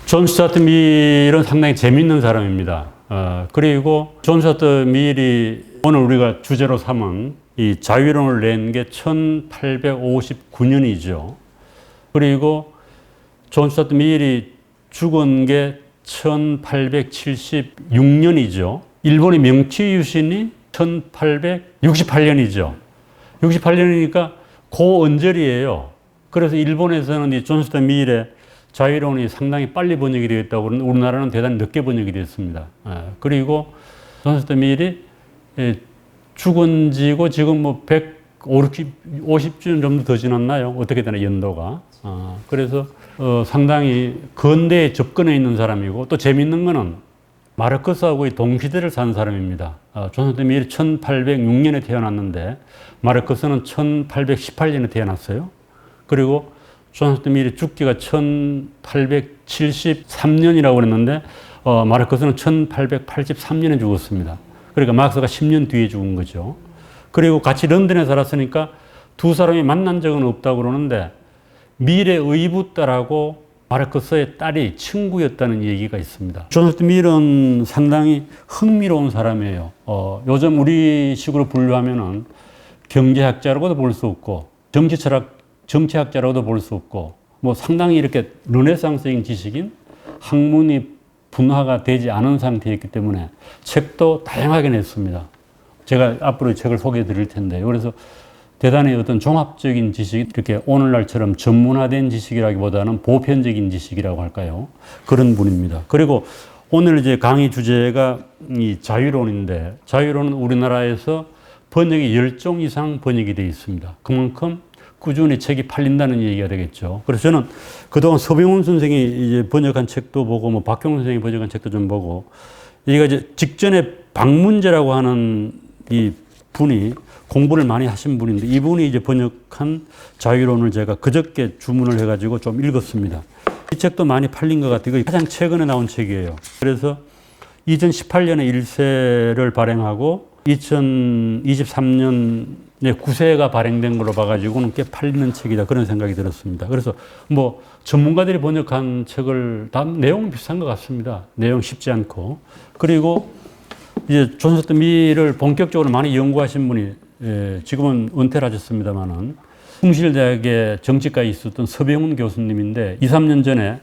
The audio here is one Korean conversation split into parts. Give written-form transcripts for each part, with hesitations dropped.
존 스튜어트 밀은 상당히 재밌는 사람입니다. 그리고 존 스튜어트 밀이 오늘 우리가 주제로 삼은 이 자유론을 낸 게 1859년이죠. 그리고 존 스튜어트 밀이 죽은 게 1876년이죠. 일본의 명치 유신이 1868년이죠. 68년이니까 고언절이에요. 그래서 일본에서는 이 존 스튜어트 밀의 자유론이 상당히 빨리 번역이 되었다고 그러는데 우리나라는 대단히 늦게 번역이 됐습니다. 그리고 존 스튜어트 밀이 죽은 지고 지금 뭐 150년 정도 더 지났나요? 어떻게 되나 연도가. 그래서 상당히 근대에 접근해 있는 사람이고 또 재밌는 거는 마르크스하고의 동시대를 산 사람입니다. 존 스튜어트 밀이 1806년에 태어났는데 마르크스는 1818년에 태어났어요. 그리고 존 스튜어트 밀이 죽기가 1873년이라고 그랬는데 마르크스는 1883년에 죽었습니다. 그러니까 마르크스가 10년 뒤에 죽은 거죠. 그리고 같이 런던에 살았으니까 두 사람이 만난 적은 없다고 그러는데 밀의 의붓딸하고 마르크스의 딸이 친구였다는 얘기가 있습니다. 존 스튜어트 밀은 상당히 흥미로운 사람이에요. 요즘 우리식으로 분류하면은 경제학자라고도 볼 수 없고 정치학자라고도 볼 수 없고 뭐 상당히 이렇게 르네상스적인 지식인 학문이 분화가 되지 않은 상태였기 때문에 책도 다양하게 냈습니다. 제가 앞으로 책을 소개해 드릴 텐데요. 그래서 대단히 어떤 종합적인 지식, 이렇게 오늘날처럼 전문화된 지식이라기보다는 보편적인 지식이라고 할까요? 그런 분입니다. 그리고 오늘 이제 강의 주제가 이 자유론인데 자유론은 우리나라에서 번역이 10종 이상 번역이 되어 있습니다. 그만큼 꾸준히 책이 팔린다는 얘기가 되겠죠. 그래서 저는 그동안 서병훈 선생이 이제 번역한 책도 보고, 뭐 박경훈 선생이 번역한 책도 좀 보고, 얘가 이제 직전에 박문재라고 하는 이 분이 공부를 많이 하신 분인데, 이분이 이제 번역한 자유론을 제가 그저께 주문을 해가지고 좀 읽었습니다. 이 책도 많이 팔린 것 같아요. 가장 최근에 나온 책이에요. 그래서 2018년에 1세를 발행하고 2023년에 9세가 발행된 걸로 봐가지고는 꽤 팔리는 책이다. 그런 생각이 들었습니다. 그래서 뭐 전문가들이 번역한 책을 다 내용은 비슷한 것 같습니다. 내용 쉽지 않고. 그리고 이제 존 스튜어트 밀을 본격적으로 많이 연구하신 분이 지금은 은퇴를 하셨습니다만은 충실대학의 정치과에 있었던 서병훈 교수님인데 2, 3년 전에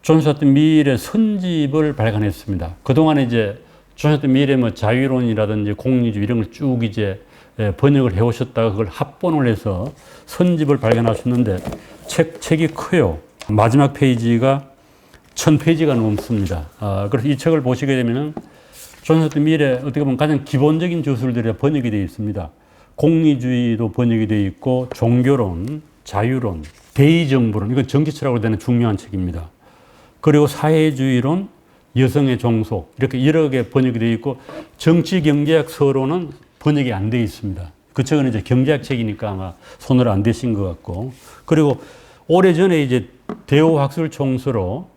존 스튜어트 밀의 선집을 발간했습니다. 그동안에 이제 존 스튜어트 밀의 뭐 자유론이라든지 공리주의 이런 걸 쭉 이제 번역을 해오셨다가 그걸 합본을 해서 선집을 발견하셨는데 책이 커요. 마지막 페이지가 1000페이지가 넘습니다. 그래서 이 책을 보시게 되면은 존 스튜어트 밀의 어떻게 보면 가장 기본적인 주술들이 번역이 되어 있습니다. 공리주의도 번역이 되어 있고 종교론, 자유론, 대의정부론, 이건 정치철학으로 되는 중요한 책입니다. 그리고 사회주의론, 여성의 종속, 이렇게 여러 개 번역이 되어 있고 정치 경제학 서론은 번역이 안 되어 있습니다. 그 책은 이제 경제학 책이니까 아마 손을 안 대신 것 같고, 그리고 오래전에 이제 대우학술총수로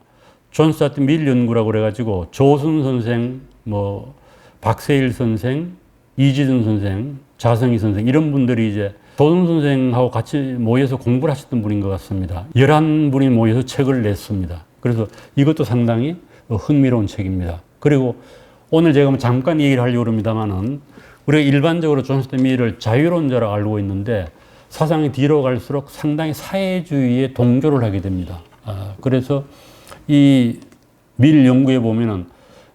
존 스튜어트 밀 연구라고 그래가지고 조순 선생, 뭐 박세일 선생, 이지준 선생, 자성희 선생 이런 분들이 이제 조순 선생하고 같이 모여서 공부를 하셨던 분인 것 같습니다. 11분이 모여서 책을 냈습니다. 그래서 이것도 상당히 흥미로운 책입니다. 그리고 오늘 제가 잠깐 얘기를 하려고 합니다만은 우리가 일반적으로 존 스튜어트 밀을 자유론자라고 알고 있는데 사상이 뒤로 갈수록 상당히 사회주의에 동조를 하게 됩니다. 그래서 이 밀 연구에 보면은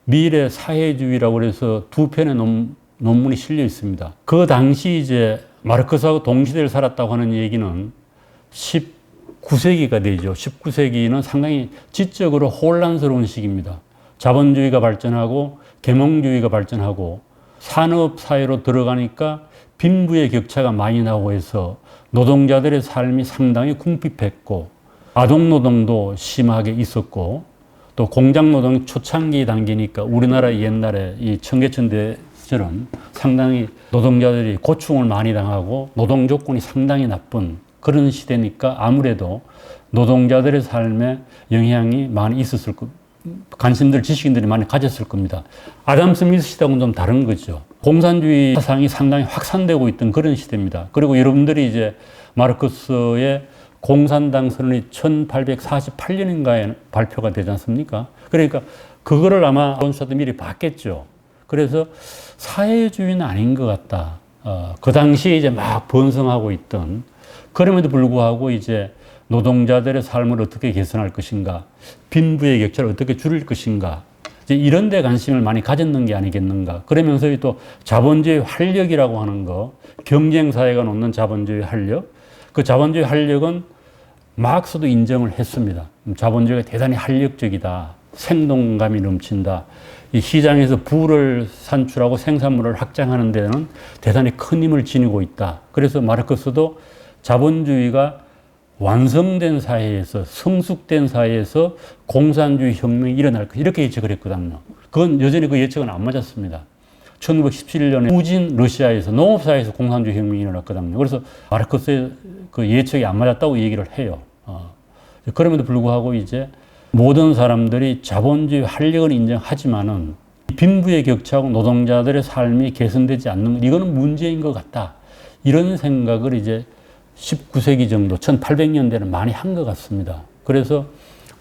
밀의 사회주의라고 해서 두 편의 논문이 실려 있습니다. 그 당시 이제 마르크스하고 동시대를 살았다고 하는 얘기는 19세기가 되죠. 19세기는 상당히 지적으로 혼란스러운 시기입니다. 자본주의가 발전하고 계몽주의가 발전하고 산업사회로 들어가니까 빈부의 격차가 많이 나고 해서 노동자들의 삶이 상당히 궁핍했고 아동노동도 심하게 있었고 또 공장노동이 초창기 단계니까 우리나라 옛날에 이 청계천대처럼 상당히 노동자들이 고충을 많이 당하고 노동 조건이 상당히 나쁜 그런 시대니까 아무래도 노동자들의 삶에 영향이 많이 있었을 겁니다. 관심들, 지식인들이 많이 가졌을 겁니다. 아담 스미스 시대하고는 좀 다른 거죠. 공산주의 사상이 상당히 확산되고 있던 그런 시대입니다. 그리고 여러분들이 이제 마르크스의 공산당 선언이 1848년인가에 발표가 되지 않습니까? 그러니까 그거를 아마 존 스튜어트 밀이 봤겠죠. 그래서 사회주의는 아닌 것 같다. 그 당시에 이제 막 번성하고 있던, 그럼에도 불구하고 이제 노동자들의 삶을 어떻게 개선할 것인가, 빈부의 격차를 어떻게 줄일 것인가, 이제 이런 데 관심을 많이 가졌는 게 아니겠는가. 그러면서 또 자본주의 활력이라고 하는 거, 경쟁사회가 놓는 자본주의 활력, 그 자본주의 활력은 마크스도 인정을 했습니다. 자본주의가 대단히 활력적이다. 생동감이 넘친다. 이 시장에서 부를 산출하고 생산물을 확장하는 데는 대단히 큰 힘을 지니고 있다. 그래서 마르크스도 자본주의가 완성된 사회에서, 성숙된 사회에서 공산주의 혁명이 일어날 것, 이렇게 예측을 했거든요. 그건 여전히 그 예측은 안 맞았습니다. 1917년에 후진 러시아에서, 농업사회에서 공산주의 혁명이 일어났거든요. 그래서 마르크스의 그 예측이 안 맞았다고 얘기를 해요. 그럼에도 불구하고 이제 모든 사람들이 자본주의 활력을 인정하지만은 빈부의 격차하고 노동자들의 삶이 개선되지 않는, 이거는 문제인 것 같다. 이런 생각을 이제 19세기 정도, 1800년대는 많이 한 것 같습니다. 그래서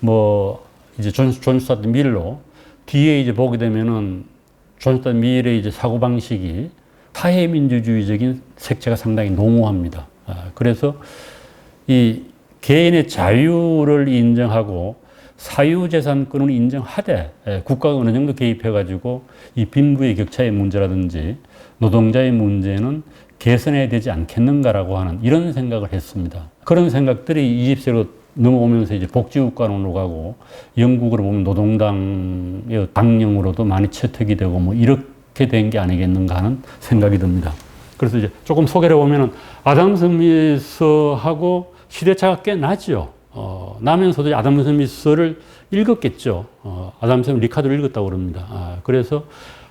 뭐 이제 존 스튜어트 밀로 뒤에 이제 보게 되면은 존 스튜어트 밀의 이제 사고방식이 사회민주주의적인 색채가 상당히 농후합니다. 그래서 이 개인의 자유를 인정하고 사유재산권을 인정하되 국가가 어느 정도 개입해가지고 이 빈부의 격차의 문제라든지 노동자의 문제는 개선해야 되지 않겠는가라고 하는 이런 생각을 했습니다. 그런 생각들이 20세로 넘어오면서 이제 복지국가론으로 가고, 영국으로 보면 노동당의 당령으로도 많이 채택이 되고 뭐 이렇게 된 게 아니겠는가 하는 생각이 듭니다. 그래서 이제 조금 소개를 보면은 아담 스미스하고 시대차가 꽤 나죠. 나면서도 아담 스미스를 읽었겠죠. 아담 스미스 리카드를 읽었다고 그럽니다. 그래서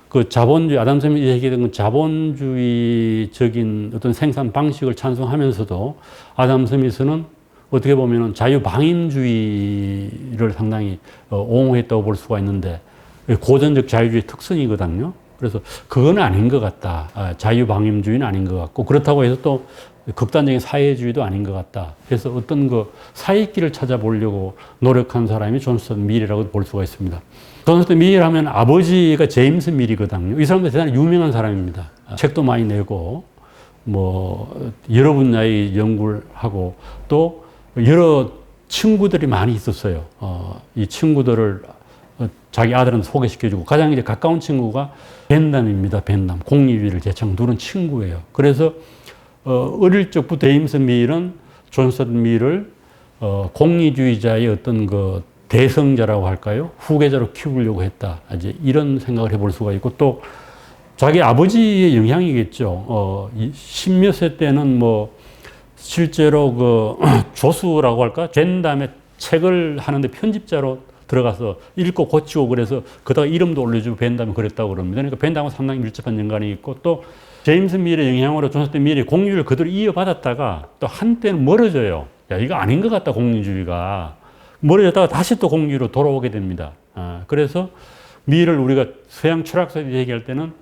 그 자본주의, 아담 스미스 얘기했던 그 자본주의적인 어떤 생산 방식을 찬성하면서도 아담 스미스는 어떻게 보면 자유방임주의를 상당히 옹호했다고 볼 수가 있는데, 고전적 자유주의 특성이거든요. 그래서 그건 아닌 것 같다. 자유방임주의는 아닌 것 같고, 그렇다고 해서 또 극단적인 사회주의도 아닌 것 같다. 그래서 어떤 그 사이길을 찾아보려고 노력한 사람이 존 스튜어트 밀이라고 볼 수가 있습니다. 존 스튜어트 밀 하면 아버지가 제임스 밀이거든요. 이 사람도 대단히 유명한 사람입니다. 책도 많이 내고, 뭐, 여러 분야의 연구를 하고, 또 여러 친구들이 많이 있었어요. 이 친구들을 자기 아들한테 소개시켜주고, 가장 이제 가까운 친구가 벤담입니다. 벤담. 공리주의를 제창 두는 친구예요. 그래서 어릴 적부터 제임스 밀은 존 스튜어트 밀을 공리주의자의 어떤 그 대성자라고 할까요? 후계자로 키우려고 했다. 이제 이런 생각을 해볼 수가 있고, 또 자기 아버지의 영향이겠죠. 십몇 세 때는 뭐 실제로 그 조수라고 할까? 벤담의 책을 하는데 편집자로 들어가서 읽고 고치고, 그래서 그다가 이름도 올려주고 벤담이 그랬다고 그럽니다. 그러니까 벤담과 상당히 밀접한 연관이 있고, 또 제임스 밀의 영향으로 존 스튜어트 밀이 공리주의를 그대로 이어받았다가 또 한때는 멀어져요. 야, 이거 아닌 것 같다, 공리주의가. 멀어졌다가 다시 또 공리주의로 돌아오게 됩니다. 그래서 밀을 우리가 서양 철학에서 얘기할 때는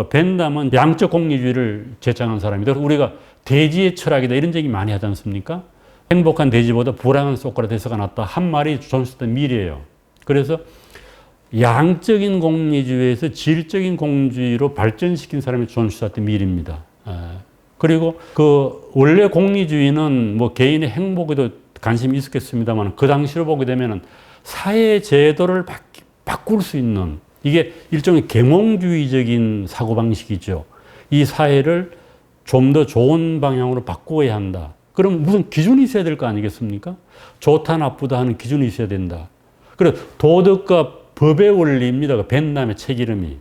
벤담은 양적 공리주의를 제창한 사람이다. 우리가 대지의 철학이다 이런 얘기 많이 하지 않습니까? 행복한 대지보다 불행한 소크라테스가 낫다 한 말이 존 스튜어트 밀이에요. 그래서 양적인 공리주의에서 질적인 공주의로 발전시킨 사람이 존 스튜어트 밀입니다. 그리고 그 원래 공리주의는 뭐 개인의 행복에도 관심이 있었겠습니다만, 그 당시로 보게 되면은 사회 제도를 바꿀 수 있는, 이게 일종의 계몽주의적인 사고방식이죠. 이 사회를 좀 더 좋은 방향으로 바꾸어야 한다. 그럼 무슨 기준이 있어야 될 거 아니겠습니까? 좋다 나쁘다 하는 기준이 있어야 된다. 그래, 도덕과 법의 원리입니다. 그 벤담의 책 이름이.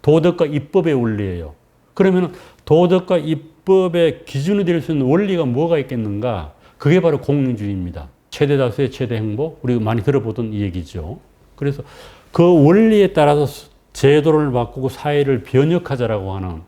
도덕과 입법의 원리예요. 그러면 도덕과 입법의 기준이 될 수 있는 원리가 뭐가 있겠는가? 그게 바로 공리주의입니다. 최대 다수의 최대 행복, 우리가 많이 들어보던 이 얘기죠. 그래서 그 원리에 따라서 제도를 바꾸고 사회를 변혁하자라고 하는,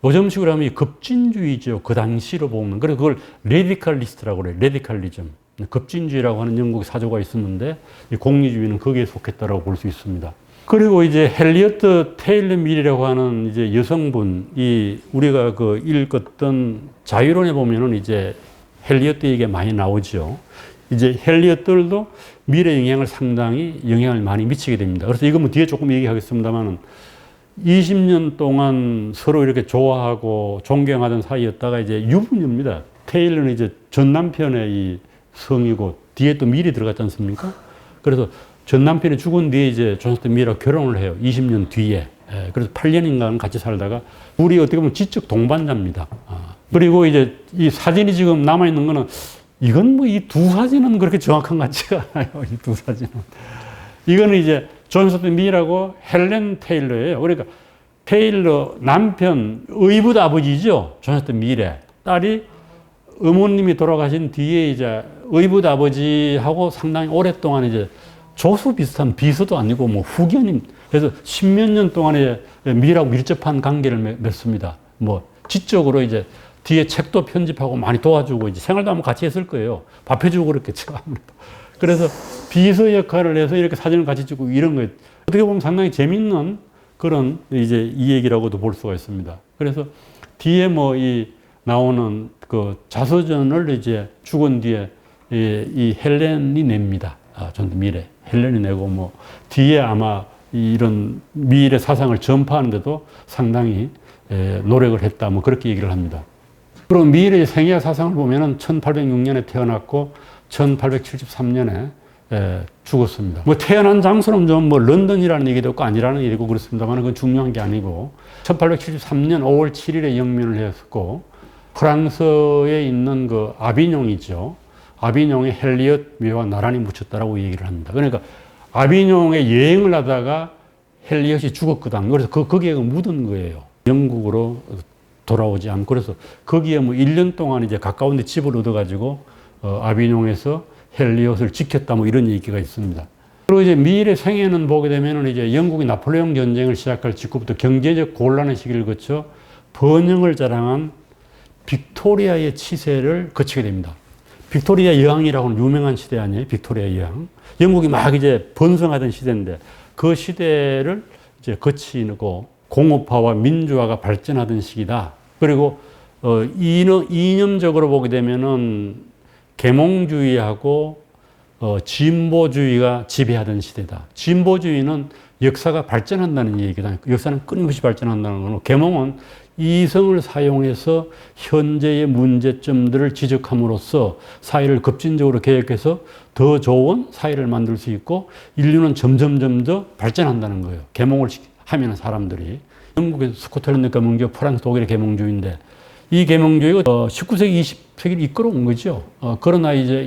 요즘식으로 하면 급진주의죠. 그 당시로 보면. 그래서 그걸 레디칼리스트라고 그래요. 레디칼리즘. 급진주의라고 하는 영국의 사조가 있었는데, 이 공리주의는 거기에 속했다라고 볼 수 있습니다. 그리고 이제 헨리어트 테일러 밀이라고 하는 이제 여성분이 우리가 그 읽었던 자유론에 보면은 이제 헬리엇들 얘기가 많이 나오죠. 이제 헬리엇들도 미래 영향을 상당히 영향을 많이 미치게 됩니다. 그래서 이거 뭐 뒤에 조금 얘기하겠습니다만은 20년 동안 서로 이렇게 좋아하고 존경하던 사이였다가 이제 유부녀입니다. 테일러는 이제 전 남편의 이 성이고 뒤에 또 밀이 들어갔지 않습니까? 그래서 전 남편이 죽은 뒤에 이제 존스턴 밀하고 결혼을 해요. 20년 뒤에. 그래서 8년인가 같이 살다가 우리 어떻게 보면 지적 동반자입니다. 그리고 이제 이 사진이 지금 남아있는 거는 이건 뭐 이 두 사진은 그렇게 정확한 것 같지가 않아요. 이 두 사진은. 이거는 이제 존스턴 밀하고 헬렌 테일러예요. 그러니까 테일러 남편 의붓 아버지죠. 존스턴 밀의 딸이 어머님이 돌아가신 뒤에 이제 의붓 아버지하고 상당히 오랫동안 이제 조수 비슷한 비서도 아니고 뭐 후견인. 그래서 십몇 년 동안에 밀하고 밀접한 관계를 맺습니다. 뭐 지적으로 이제 뒤에 책도 편집하고 많이 도와주고 이제 생활도 한번 같이 했을 거예요. 밥 해주고 그랬겠죠. 그래서 비서 역할을 해서 이렇게 사진을 같이 찍고 이런 거예요. 어떻게 보면 상당히 재밌는 그런 이제 이 얘기라고도 볼 수가 있습니다. 그래서 뒤에 뭐 이 나오는 그 자서전을 이제 죽은 뒤에 이 헬렌이 냅니다. 전도 미래 헬렌이 내고 뭐 뒤에 아마 이런 미래 사상을 전파하는데도 상당히 노력을 했다. 뭐 그렇게 얘기를 합니다. 그리고 미래의 생애와 사상을 보면은 1806년에 태어났고 1873년에 죽었습니다. 뭐 태어난 장소는 좀 뭐 런던이라는 얘기도 있고 아니라는 얘기고 그렇습니다만 그건 중요한 게 아니고 1873년 5월 7일에 영면을 했었고 프랑스에 있는 그 아비뇽이죠. 아비뇽에 헬리엇 묘와 나란히 묻혔다라고 얘기를 합니다. 그러니까 아비뇽에 여행을 하다가 헬리엇이 죽었거든. 그래서 거기에 묻은 거예요. 영국으로 돌아오지 않고. 그래서 거기에 뭐 1년 동안 이제 가까운 데 집을 얻어가지고 아비뇽에서 헬리엇을 지켰다 뭐 이런 얘기가 있습니다. 그리고 이제 미일의 생애는 보게 되면은 이제 영국이 나폴레옹 전쟁을 시작할 직후부터 경제적 곤란의 시기를 거쳐 번영을 자랑한 빅토리아의 치세를 거치게 됩니다. 빅토리아 여왕이라고는 유명한 시대 아니에요? 빅토리아 여왕. 영국이 막 이제 번성하던 시대인데 그 시대를 이제 거치고 공업화와 민주화가 발전하던 시기다. 그리고 이념적으로 보게 되면은 계몽주의하고 진보주의가 지배하던 시대다. 진보주의는 역사가 발전한다는 얘기다. 역사는 끊임없이 발전한다는 거고 계몽은 이성을 사용해서 현재의 문제점들을 지적함으로써 사회를 급진적으로 개혁해서 더 좋은 사회를 만들 수 있고 인류는 점점 더 발전한다는 거예요. 계몽을 하면 사람들이. 영국의 스코틀랜드 계몽주의, 프랑스, 독일의 계몽주의인데 이 계몽주의가 19세기, 20세기를 이끌어온 거죠. 그러나 이제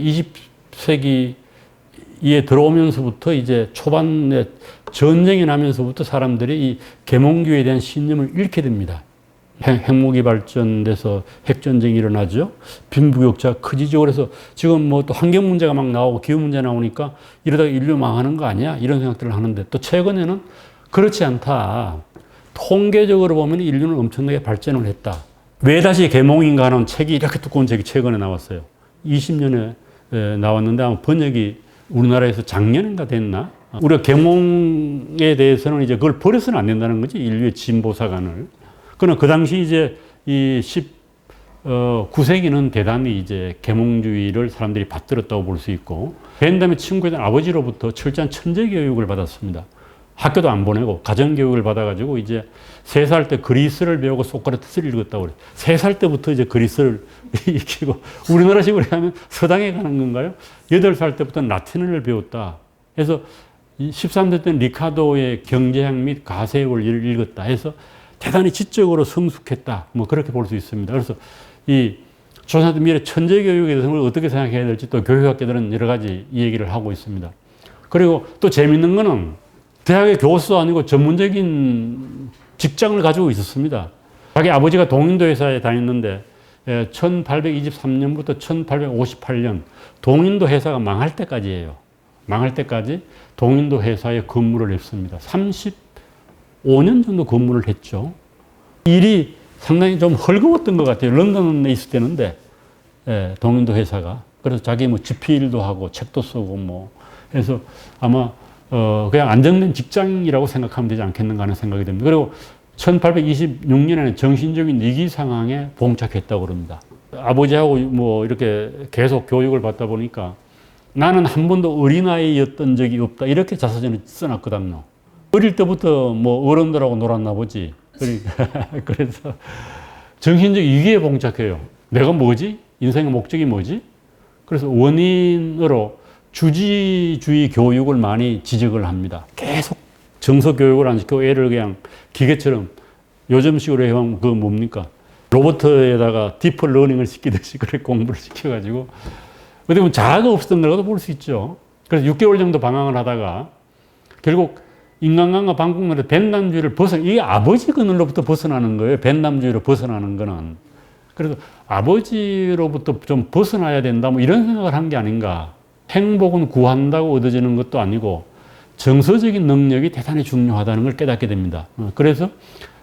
20세기에 들어오면서부터 이제 초반에 전쟁이 나면서부터 사람들이 이 계몽주의에 대한 신념을 잃게 됩니다. 핵무기 발전돼서 핵전쟁이 일어나죠. 빈부격차 크지죠. 그래서 지금 뭐 또 환경 문제가 막 나오고 기후 문제 나오니까 이러다가 인류 망하는 거 아니야? 이런 생각들을 하는데 또 최근에는 그렇지 않다. 통계적으로 보면 인류는 엄청나게 발전을 했다. 왜 다시 계몽인가 하는 책이 이렇게 두꺼운 책이 최근에 나왔어요. 20년에 나왔는데 아마 번역이 우리나라에서 작년인가 됐나? 우리가 계몽에 대해서는 이제 그걸 버려서는 안 된다는 거지. 인류의 진보사관을. 그러나 그 당시 이제 이 19세기는 대단히 이제 계몽주의를 사람들이 받들었다고 볼 수 있고, 벤담의 친구의 아버지로부터 철저한 천재 교육을 받았습니다. 학교도 안 보내고 가정교육을 받아가지고 이제 3살 때 그리스를 배우고 소크라테스를 읽었다고 그래요. 3살 때부터 이제 그리스를 익히고, 우리나라식으로 하면 서당에 가는 건가요? 8살 때부터 라틴어를 배웠다. 그래서 13세 때는 리카도의 경제학 및 가세를 읽었다 해서 대단히 지적으로 성숙했다. 뭐 그렇게 볼 수 있습니다. 그래서 이 조선시대 미래 천재 교육에 대해서 어떻게 생각해야 될지 또 교육학계들은 여러 가지 얘기를 하고 있습니다. 그리고 또 재밌는 거는 대학의 교수도 아니고 전문적인 직장을 가지고 있었습니다. 자기 아버지가 동인도 회사에 다녔는데 1823년부터 1858년 동인도 회사가 망할 때까지예요. 망할 때까지 동인도 회사에 근무를 했습니다. 35년 정도 근무를 했죠. 일이 상당히 좀 헐거웠던 것 같아요. 런던에 있을 때는데, 동인도 회사가. 그래서 자기 뭐 집필도 하고 책도 쓰고 뭐 해서 아마 그냥 안정된 직장이라고 생각하면 되지 않겠는가 하는 생각이 듭니다. 그리고 1826년에는 정신적인 위기 상황에 봉착했다고 그럽니다. 아버지하고 뭐 이렇게 계속 교육을 받다 보니까 나는 한 번도 어린아이였던 적이 없다. 이렇게 자서전에 써놨거든요. 어릴 때부터 뭐 어른들하고 놀았나 보지. 그러니까 그래서 정신적 위기에 봉착해요. 내가 뭐지? 인생의 목적이 뭐지? 그래서 원인으로 주지주의 교육을 많이 지적을 합니다. 계속 정서 교육을 안 시키고 애를 그냥 기계처럼 요즘식으로 해보면 그거 뭡니까? 로봇에다가 디프 러닝을 시키듯이 그렇게 공부를 시켜가지고 어떻게 보면 자아가 없었던 거라도 볼 수 있죠. 그래서 6개월 정도 방황을 하다가 결국 인간관과 반국론의 벤담주의를 이게 아버지 그늘로부터 벗어나는 거예요. 벤담주의로 벗어나는 거는. 그래서 아버지로부터 좀 벗어나야 된다, 뭐 이런 생각을 한 게 아닌가. 행복은 구한다고 얻어지는 것도 아니고 정서적인 능력이 대단히 중요하다는 걸 깨닫게 됩니다. 그래서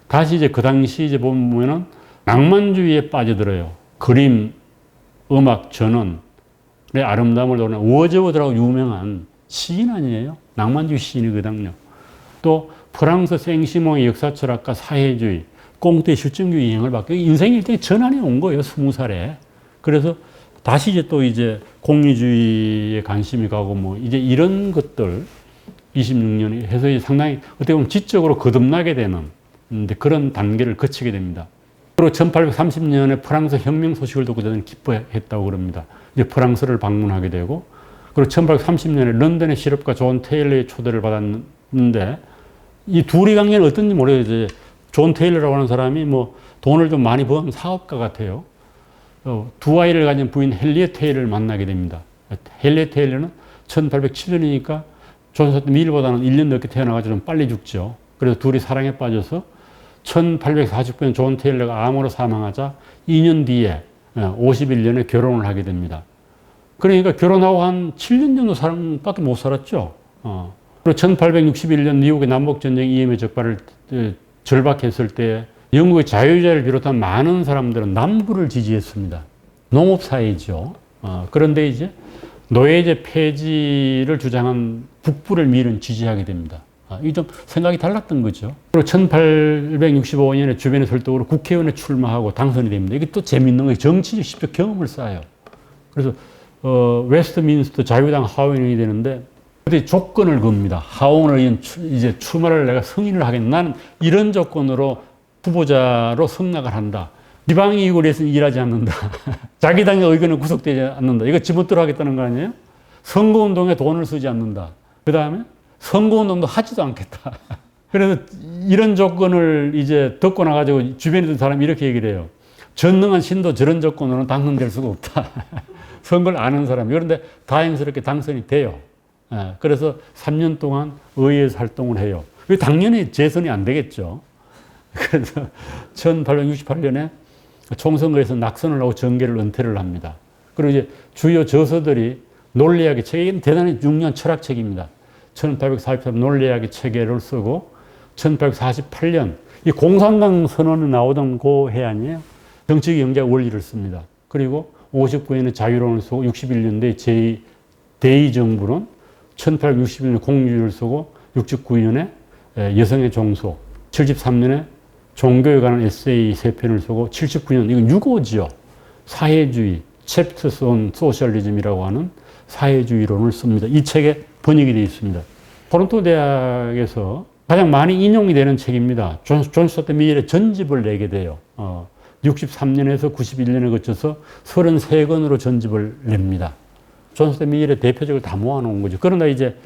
다시 이제 그 당시 이제 보면은 낭만주의에 빠져들어요. 그림, 음악, 전원의 아름다움을 도는 워즈워드라고 유명한 시인 아니에요? 낭만주의 시인이거든요. 또 프랑스 생시몽의 역사철학과 사회주의, 꽁트의 실증주의 영향을 받고 인생이 일종의 전환이 온 거예요. 20살에. 그래서 다시 이제 또 이제 공리주의에 관심이 가고 뭐 이제 이런 것들 26년이 해서 상당히 어떻게 보면 지적으로 거듭나게 되는 그런 단계를 거치게 됩니다. 그리고 1830년에 프랑스 혁명 소식을 듣고 저는 기뻐했다고 그럽니다. 이제 프랑스를 방문하게 되고, 그리고 1830년에 런던의 실업가 존 테일러의 초대를 받았는데, 이 둘이 관계는 어떤지 모르겠어요. 존 테일러라고 하는 사람이 뭐 돈을 좀 많이 번 사업가 같아요. 두 아이를 가진 부인 헨리에트 테일러를 만나게 됩니다. 헨리에트 테일러는 1807년이니까 존 스튜어트 밀보다는 1년 늦게 태어나가지고 좀 빨리 죽죠. 그래서 둘이 사랑에 빠져서 1849년 존 테일러가 암으로 사망하자 2년 뒤에 51년에 결혼을 하게 됩니다. 그러니까 결혼하고 한 7년 정도 사람밖에 못 살았죠. 그리고 1861년 미국의 남북전쟁 이후에 적발을 절박했을 때 영국의 자유주의를 비롯한 많은 사람들은 남부를 지지했습니다. 농업사회죠. 그런데 이제 노예제 폐지를 주장한 북부를 밀은 지지하게 됩니다. 이게 좀 생각이 달랐던 거죠. 그리고 1865년에 주변의 설득으로 국회의원에 출마하고 당선이 됩니다. 이게 또 재밌는 거예요. 정치적 직접 경험을 쌓아요. 그래서 웨스트민스터 자유당 하원의원이 되는데 그때 조건을 겁니다. 하원의원 이제 출마를 내가 승인을 하겠다. 나는 이런 조건으로 후보자로 승낙을 한다. 지방이익을 위해서 일하지 않는다. 자기 당의 의견은 구속되지 않는다. 이거 지멋대로 하겠다는 거 아니에요? 선거운동에 돈을 쓰지 않는다. 그 다음에 선거운동도 하지도 않겠다. 그래서 이런 조건을 이제 듣고 나가지고 주변에 있는 사람이 이렇게 얘기를 해요. 전능한 신도 저런 조건으로는 당선될 수가 없다. 선거를 아는 사람이. 그런데 다행스럽게 당선이 돼요. 그래서 3년 동안 의회에서 활동을 해요. 당연히 재선이 안 되겠죠. 그래서 1868년에 총선거에서 낙선을 하고 정계를 은퇴를 합니다. 그리고 이제 주요 저서들이 논리학의 체계, 이건 대단히 중요한 철학책입니다. 1843 논리학의 체계를 쓰고 1848년 이 공산당 선언에 나오던 그 해 아니에요. 정치 경제 원리를 씁니다. 그리고 59년에 자유론을 쓰고 61년도에 제2대의정부론 1861년에 공유를 쓰고 69년에 여성의 종소, 73년에 종교에 관한 에세이 3편을 쓰고 79년, 이건 6호지요. 사회주의, 챕터스 온 소셜리즘이라고 하는 사회주의론을 씁니다. 이 책에 번역이 되어 있습니다. 토론토 대학에서 가장 많이 인용이 되는 책입니다. 존 스튜어트 밀의 전집을 내게 돼요. 63년에서 91년에 거쳐서 33권으로 전집을 냅니다. 존 스튜어트 밀의 대표적을 다 모아놓은 거죠. 그러나 이제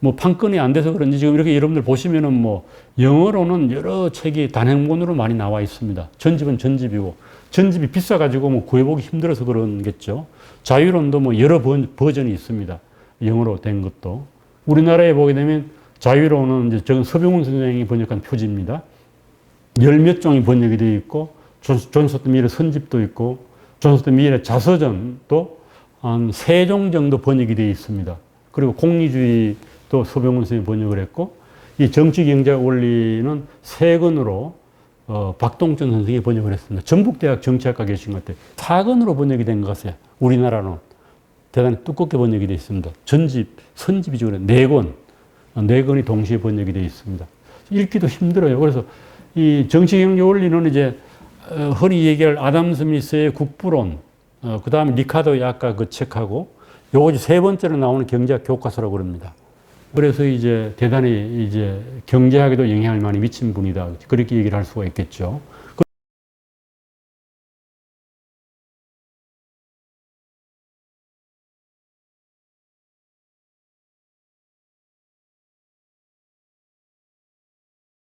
뭐 판권이 안 돼서 그런지 지금 이렇게 여러분들 보시면은 뭐 영어로는 여러 책이 단행본으로 많이 나와 있습니다. 전집은 전집이고 전집이 비싸가지고 뭐 구해보기 힘들어서 그런겠죠. 자유론도 뭐 여러 버전이 있습니다. 영어로 된 것도. 우리나라에 보게 되면 자유론은 이제 저건 서병훈 선생이 번역한 표지입니다. 열 몇 종이 번역이 되어 있고 존 스튜어트 밀의 선집도 있고 존 스튜어트 밀의 자서전도 한 3종 정도 번역이 되어 있습니다. 그리고 공리주의도 서병훈 선생이 번역을 했고 이 정치경제학 원리는 3권으로 박동천 선생이 번역을 했습니다. 전북대학 정치학과 계신 것 같아요. 4권으로 번역이 된 것 같아요. 우리나라는 대단히 두껍게 번역이 되어 있습니다. 전집, 선집이죠. 4권. 4권이 동시에 번역이 되어 있습니다. 읽기도 힘들어요. 그래서 이 정치경제 원리는 이제 흔히 얘기할 아담 스미스의 국부론, 그 다음에 리카도의 아까 그 책하고 요거 세 번째로 나오는 경제학 교과서라고 그럽니다. 그래서 이제 대단히 이제 경제학에도 영향을 많이 미친 분이다. 그렇게 얘기를 할 수가 있겠죠.